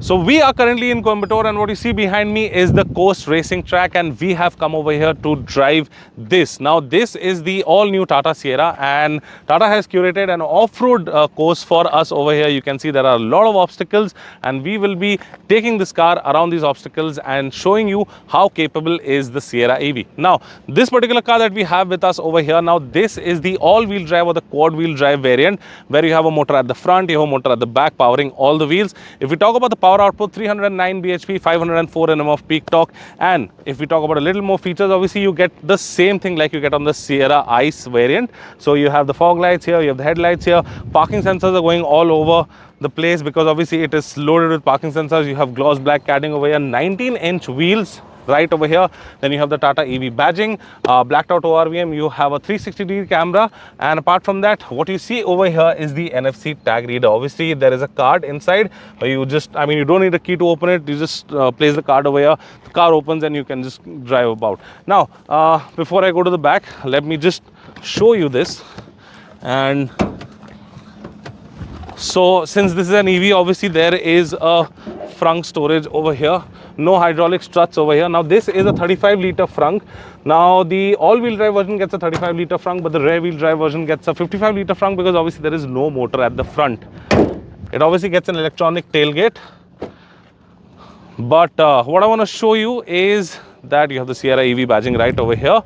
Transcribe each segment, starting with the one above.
So we are currently in Coimbatore, and what you see behind me is the Coast Racing Track, and we have come over here to drive this. Now this is the all new Tata Sierra, and Tata has curated an off-road course for us over here. You can see there are a lot of obstacles, and we will be taking this car around these obstacles and showing you how capable is the Sierra EV. Now this particular car that we have with us over here, now this is the all-wheel drive or the quad-wheel drive variant, where you have a motor at the front, you have a motor at the back powering all the wheels. If we talk about the power output, 309 bhp, 504 Nm of peak torque. And if we talk about a little more features, obviously you get the same thing like you get on the Sierra ICE variant. So you have the fog lights here, you have the headlights here, parking sensors are going all over the place because obviously it is loaded with parking sensors. You have gloss black cladding over here, 19-inch wheels right over here. Then you have the Tata EV badging, blacked out ORVM. You have a 360-degree camera, and apart from that, what you see over here is the NFC tag reader. Obviously there is a card inside. You just, you don't need a key to open it. You just place the card over here, the car opens, and you can just drive about. Now before I go to the back, let me just show you this. And so since this is an EV, obviously there is a frunk storage over here, no hydraulic struts over here. Now this is a 35-liter frunk. Now the all-wheel drive version gets a 35-liter frunk, but the rear-wheel drive version gets a 55-liter frunk because obviously there is no motor at the front. It obviously gets an electronic tailgate. But what I want to show you is that you have the Sierra EV badging right over here.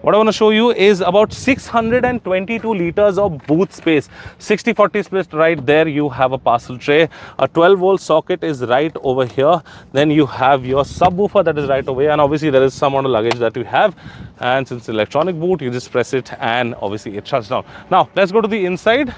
What I want to show you is about 622 liters of boot space. 60-40 split right there. You have a parcel tray. A 12-volt socket is right over here. Then you have your subwoofer that is right over here. And obviously there is some amount of luggage that you have. And since it's electronic boot, you just press it and obviously it shuts down. Now let's go to the inside.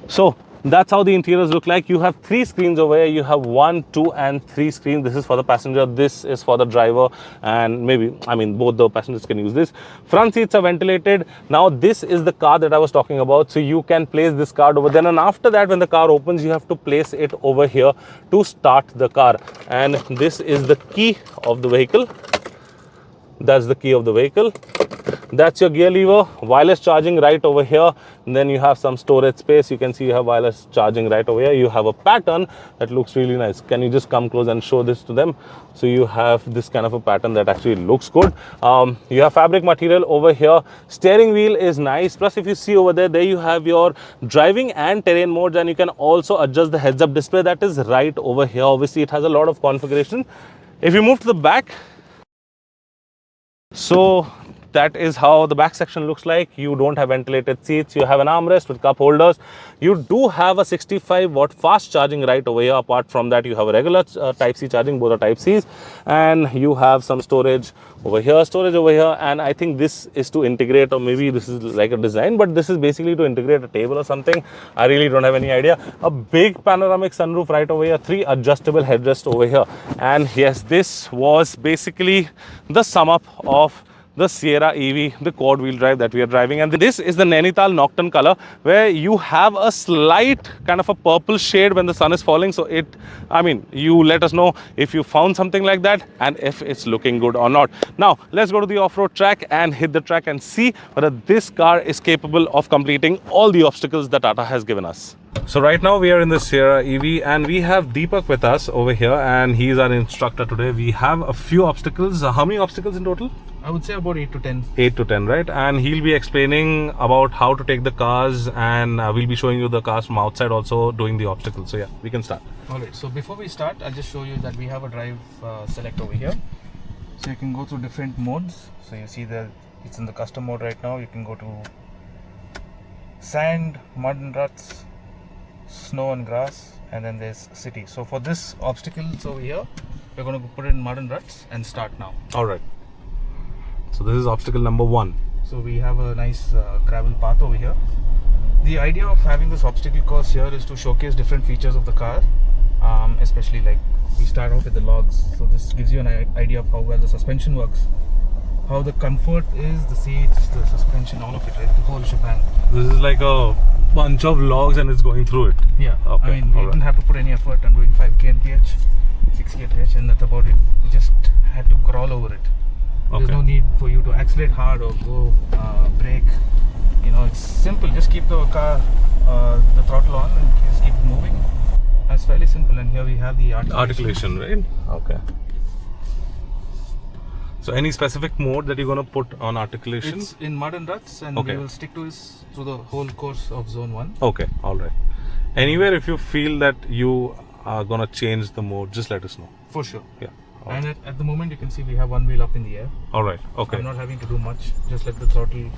So that's how the interiors look like. You have 3 screens over here. You have 1, 2, and 3 screens. This is for the passenger, this is for the driver, and maybe both the passengers can use this. Front seats are ventilated. Now this is the car that I was talking about, so you can place this card over there, and after that when the car opens you have to place it over here to start the car. And this is the key of the vehicle. That's the key of the vehicle. That's your gear lever, wireless charging right over here. And then you have some storage space. You can see you have wireless charging right over here. You have a pattern that looks really nice. Can you just come close and show this to them? So you have this kind of a pattern that actually looks good. You have fabric material over here. Steering wheel is nice. Plus if you see over there, there you have your driving and terrain modes, and you can also adjust the heads-up display that is right over here. Obviously it has a lot of configuration. If you move to the back, so that is how the back section looks like. You don't have ventilated seats. You have an armrest with cup holders. You do have a 65-watt fast charging right over here. Apart from that, you have a regular Type-C charging, both are Type-Cs. And you have some storage over here, and I think this is to integrate, or maybe this is like a design, but this is basically to integrate a table or something. I really don't have any idea. A big panoramic sunroof right over here, 3 adjustable headrests over here. And yes, this was basically the sum up of the Sierra EV, the quad wheel drive that we are driving. And this is the Nainital Nocturne color, where you have a slight kind of a purple shade when the sun is falling. So it, you let us know if you found something like that and if it's looking good or not. Now let's go to the off-road track and hit the track and see whether this car is capable of completing all the obstacles that Tata has given us. So right now we are in the Sierra EV, and we have Deepak with us over here, and he is our instructor today. We have a few obstacles. How many obstacles in total? I would say about 8 to 10. 8 to 10, right? And he'll be explaining about how to take the cars, and we'll be showing you the cars from outside also doing the obstacles. So yeah, we can start. Alright, so before we start, I'll just show you that we have a drive select over here. So you can go through different modes. So you see that it's in the custom mode right now. You can go to sand, mud and ruts, snow and grass, and then there's city. So for this obstacles over here, we're going to put it in mud and ruts and start now. Alright. So this is obstacle number 1. So we have a nice gravel path over here. The idea of having this obstacle course here is to showcase different features of the car, especially like we start off with the logs. So this gives you an idea of how well the suspension works, how the comfort is, the seats, the suspension, all of it, right? The whole shebang. This is like a bunch of logs and it's going through it. Yeah. Okay. We didn't have to put any effort on doing 5 kmph, 6 kmph, and that's about it. We just had to crawl over it. There's no need for you to accelerate hard or go brake. It's simple. Just keep the car, the throttle on, and just keep moving. It's fairly simple, and here we have the Articulation, right? Okay. So any specific mode that you're gonna put on articulation? It's in mud and ruts, and Okay. we will stick to this through the whole course of zone 1. Okay, all right. Anywhere if you feel that you are gonna change the mode, just let us know. For sure. Yeah. All And at the moment, you can see we have one wheel up in the air. All right. Okay. I'm not having to do much. Just let the throttle,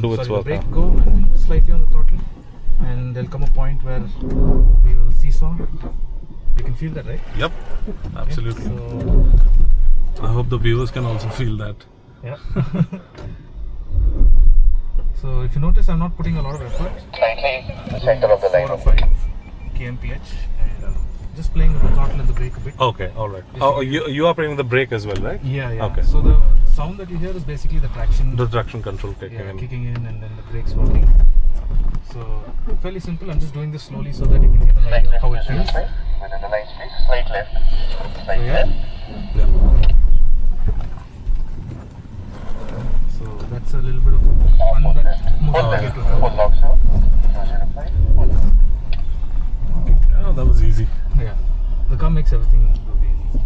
Do its the work, brake huh? go and slightly on the throttle, and there'll come a point where we will seesaw. You can feel that, right? Yep. Absolutely. So I hope the viewers can also feel that. yeah. So if you notice, I'm not putting a lot of effort. Slightly in the center of the 4 line or of 5 kmph, and just playing with the throttle and the brake a bit. Okay. All right. Oh, you are playing with the brake as well, right? Yeah, yeah. Okay. So the sound that you hear is basically the traction The traction control kicking in. kicking in, and then the brakes working. So fairly simple. I'm just doing this slowly so that you can get an idea of how it feels. Within the lines, please. Slight left. Slight yeah. left. Yeah. So that's a little bit of fun that most Full people left. get to have. Full lock, sir. 205. Full. Oh, that was easy. Yeah, the car makes everything look easy.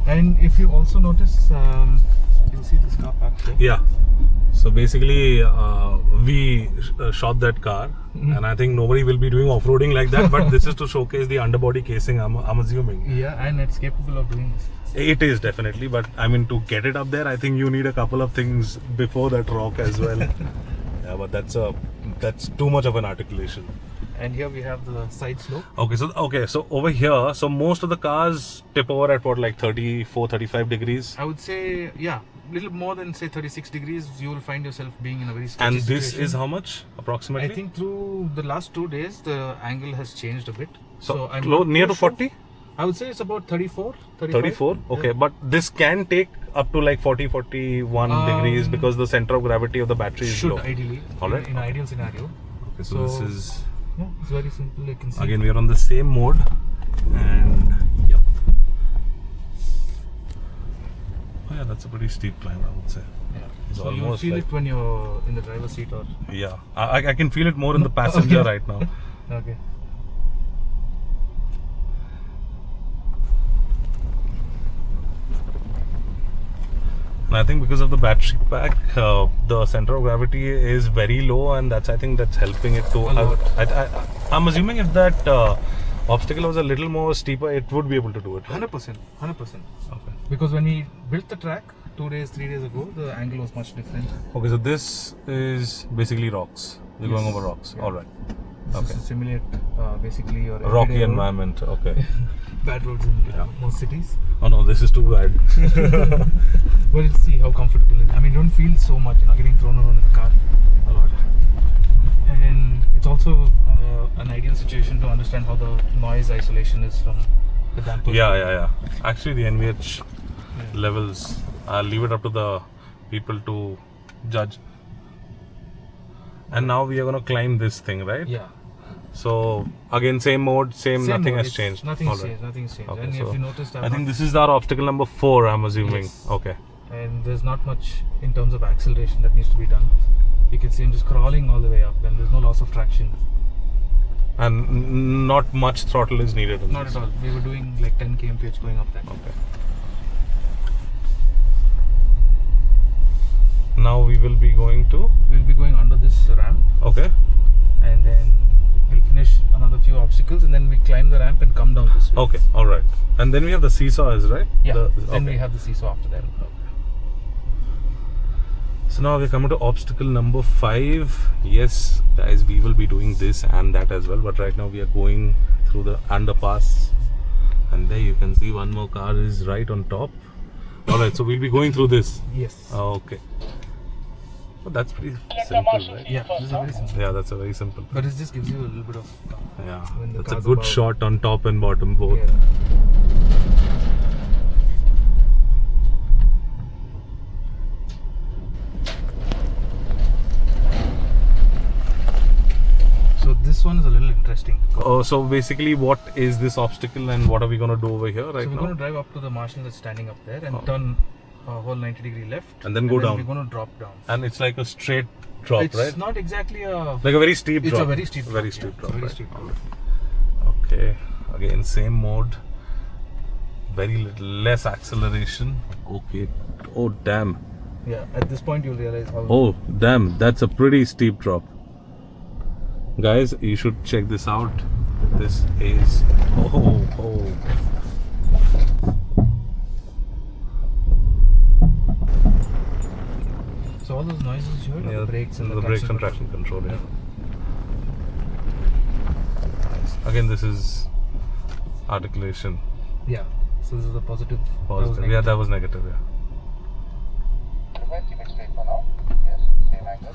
And if you also notice, you'll see this car parked here. Yeah. So basically, we shot that car, and I think nobody will be doing off-roading like that. But this is to showcase the underbody casing. I'm assuming Yeah, and it's capable of doing this. it is definitely. But I mean, to get it up there, I think you need a couple of things before that rock as well. Yeah, but that's too much of an articulation. And here we have the side slope. Okay, so over here, so most of the cars tip over at what, like 34, 35 degrees. I would say, yeah, little more than say 36 degrees. You will find yourself being in a very sketchy And this situation. is how much approximately? I think through the last 2 days, the angle has changed a bit. so. I'm Near not to sure. 40. I would say it's about 34, 35. 34. Okay, Yeah. but this can take up to like 40, 41 degrees because the center of gravity of the battery is Should low. ideally, All right. in ideal scenario. Okay, so this So- is Yeah, it's very simple. You can see. again we are on the same mode, and yep. Oh yeah, that's a pretty steep climb, I would say. Yeah. It's So you almost feel like- it when you're in the driver's seat or. Yeah, I can feel it more in the passenger Okay. right now. Okay. And I think because of the battery pack, the center of gravity is very low, and I think that's helping it to. A lot. I'm assuming if that obstacle was a little more steeper, it would be able to do it. Right? 100%. 100%. Okay. Because when we built the track 2 days, 3 days ago, the angle was much different. Okay, so this is basically rocks. We're going over rocks. Yeah. All right. This Okay. is to simulate basically your Rocky everyday road. environment. Okay. Bad roads in Yeah. most cities. Oh no, this is too bad. But let's see how comfortable it is. I mean, you don't feel so much. You're not getting thrown around in the car a lot. And it's also an ideal situation to understand how the noise isolation is from the damper. Yeah. Actually, the NVH Yeah. levels, I'll leave it up to the people to judge. And now we are going to climb this thing, right? Yeah. So again, same mode, same nothing mode, has it's- changed. Nothing's All right. changed. Nothing's changed. Okay, And so if you noticed, I think this is our obstacle number 4, I'm assuming. Yes. Okay. and there's not much in terms of acceleration that needs to be done. You can see I'm just crawling all the way up, and there's no loss of traction. And not much throttle is needed in Not this. at all. We were doing like 10 kmph going up that. Okay. Now we will be going to. We'll be going under this ramp, Okay. and then we'll finish another few obstacles, and then we climb the ramp and come down this way. Okay. All right. And then we have the seesaws, right? Yeah. The- Then okay. we have the seesaw after that. So now we're coming to obstacle number 5. Yes, guys, we will be doing this and that as well. But right now we are going through the underpass, and there you can see one more car is right on top. All right. So we'll be going through this. Yes. Okay. Well, that's pretty simple, right? Yeah. This is very simple. Yeah, that's a very simple. But it just gives you a little bit of. Yeah, When the that's a car's good above. shot on top and bottom both. Yeah. So this one is a little interesting. Oh, so basically, what is this obstacle and what are we gonna do over here right So we're now? going to drive up to the marshal that's standing up there and Oh. turn a whole 90-degree left. And then go down. We're going to drop down. And it's like a straight drop, It's right? not exactly a. Like a very steep It's drop. a very steep drop. Very yeah, steep it's a drop. very right? steep drop. Okay. Again, same mode. Very little less acceleration. Okay. Oh damn. Yeah, at this point you'll realize how. Oh damn. That's a pretty steep drop. Guys, you should check this out. This is So all those noises you heard, are the brakes and the brakes and traction control. Yeah. Nice. Again, this is articulation. Yeah. So this is a positive. Positive. Yeah, that was negative. Yeah. Keep it straight for now. Yes, same angle.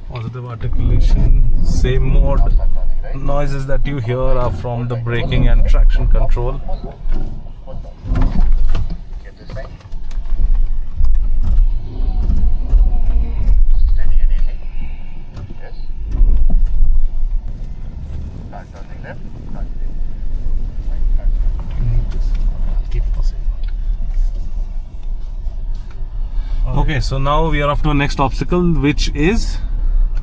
Positive articulation, same mode. Start turning right. Noises that you hear are from the braking and traction control. Get this side. Steady and easy. Yes. Start turning left. Start right. Start Keep it the same. Okay, so now we are up to the next obstacle, which is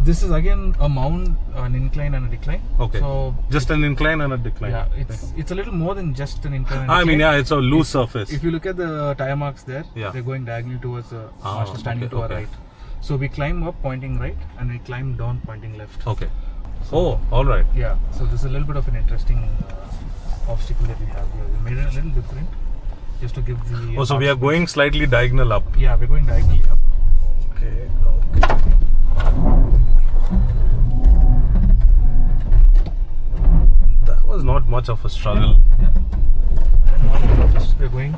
This is again a mound, an incline and a decline. okay. So Just an incline and a decline. yeah, it's a little more than just an incline. And I mean, decline. yeah, it's a loose surface. If you look at the tire marks there, Yeah. they're going diagonally towards the marshal standing okay, to our okay. right. So we climb up pointing right and we climb down pointing left. Okay. Oh, all right. Yeah, so this is a little bit of an interesting obstacle that we have here. We made it a little different just to give the. Oh, so we are going slightly diagonal up. Yeah, we're going diagonally up. Okay. Okay. That was not much of a struggle. Yeah. And now we're going.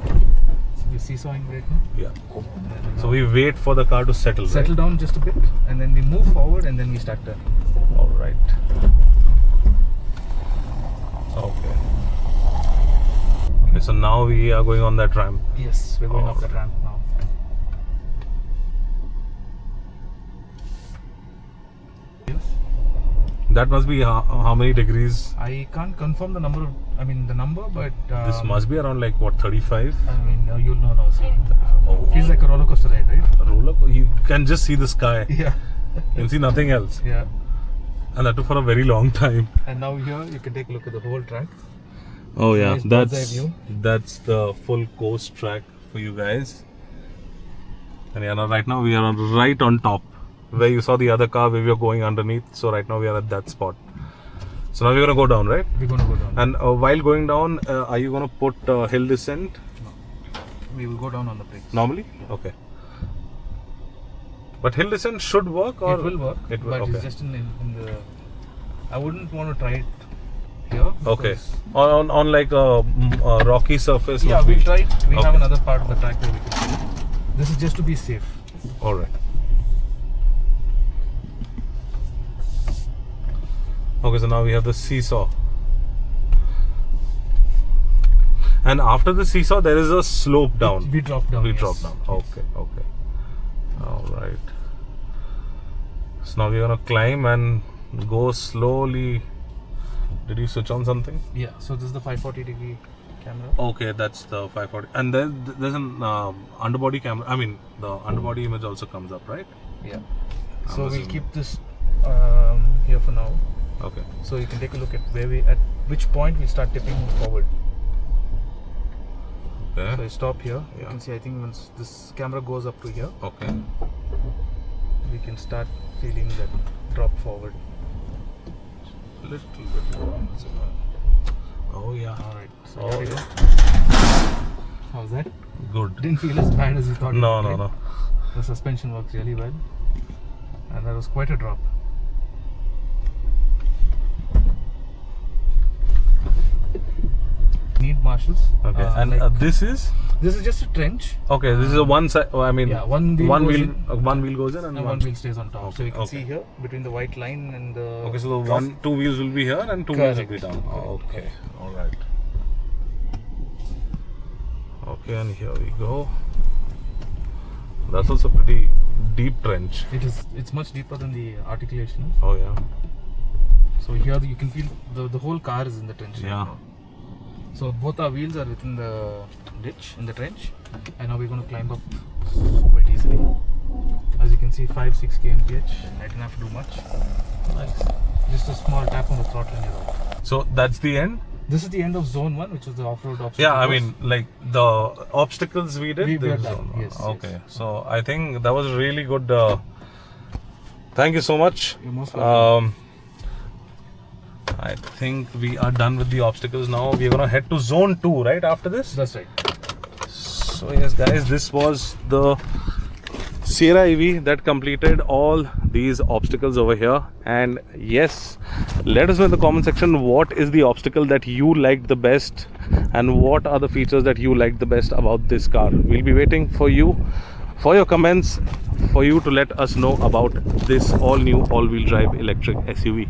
We're seesawing right now. Yeah. And So we wait for the car to settle. settle right? down just a bit, and then we move forward, and then we start turning. All right. Okay. Okay. So now we are going on that ramp. Yes, we're going up the Alright. ramp now. Yes. That must be how many degrees? I can't confirm the number. The number, but This must be around like what, 35? you'll know now. See. Oh. Feels like a roller coaster ride, right? You can just see the sky. Yeah. You can see nothing else. Yeah. And that took for a very long time. And now here you can take a look at the whole track. Oh yeah, Nice bird's eye view. that's the full coast track for you guys. And yeah, now right now we are right on top, where you saw the other car where we were going underneath. So right now we are at that spot. So now we're gonna go down, right? We're going to go down. And while going down, are you gonna put hill descent We will go down on the brakes. normally? Okay. But hill descent should work, or It will work, It will. but Okay. it's just in the. I wouldn't want to try it here. Okay. because- On like a rocky surface. Yeah, would we'll be- try it. We have Okay. another part of the track where we can do it. This is just to be safe. All right. Okay, so now we have the seesaw. And after the seesaw, there is a slope down. We drop down. We yes. drop down. Okay, okay. All right. So now we're gonna climb and go slowly. Did you switch on something? Yeah, so this is the 540-degree camera. Okay, that's the 540. And there's an underbody camera. I mean, the underbody image also comes up, right? Yeah. I'm So we'll assuming. keep this here for now. Okay. So you can take a look at at which point we start tipping forward. So I Okay. stop here. You Yeah. can see, I think once this camera goes up to here, Okay. we can start feeling that drop forward. Little bit more. Oh yeah. Alright, so Oh, here we go. yeah. How's that? Good. Didn't feel as bad as you thought. No, it no, would, no. right? The suspension works really well. And that was quite a drop. Need marshals. Okay. And like- this is this is just a trench. okay. This is a one side. I mean, Yeah, one wheel goes in. one wheel goes in, and And one wheel stays on top. Okay, So you can okay. see here between the white line and the. Okay, so the two wheels will be here, and two wheels will be Correct. down. Oh, okay. All right. Okay, and here we go. That's also pretty deep trench. It's much deeper than the articulation. Oh yeah. So here you can feel the whole car is in the trench. right Yeah. now. So both our wheels are within the ditch in the trench, and now we're going to climb up quite easily. As you can see, 5-6 kmph. I didn't have to do much. Nice. Just a small tap on the throttle and you're out. So that's the end. This is the end of zone 1, which is the off-road obstacle Yeah, I course. mean, like the obstacles we did. We this are is done, on- yes, Okay, yes. so I think that was really good. Thank you so much. You're most welcome. I think we are done with the obstacles now. We're gonna head to zone 2, right? After this. That's right. So yes, guys, this was the Sierra EV that completed all these obstacles over here. And yes, let us know in the comment section what is the obstacle that you liked the best and what are the features that you liked the best about this car. We'll be waiting for you, for your comments, for you to let us know about this all new all-wheel drive electric SUV.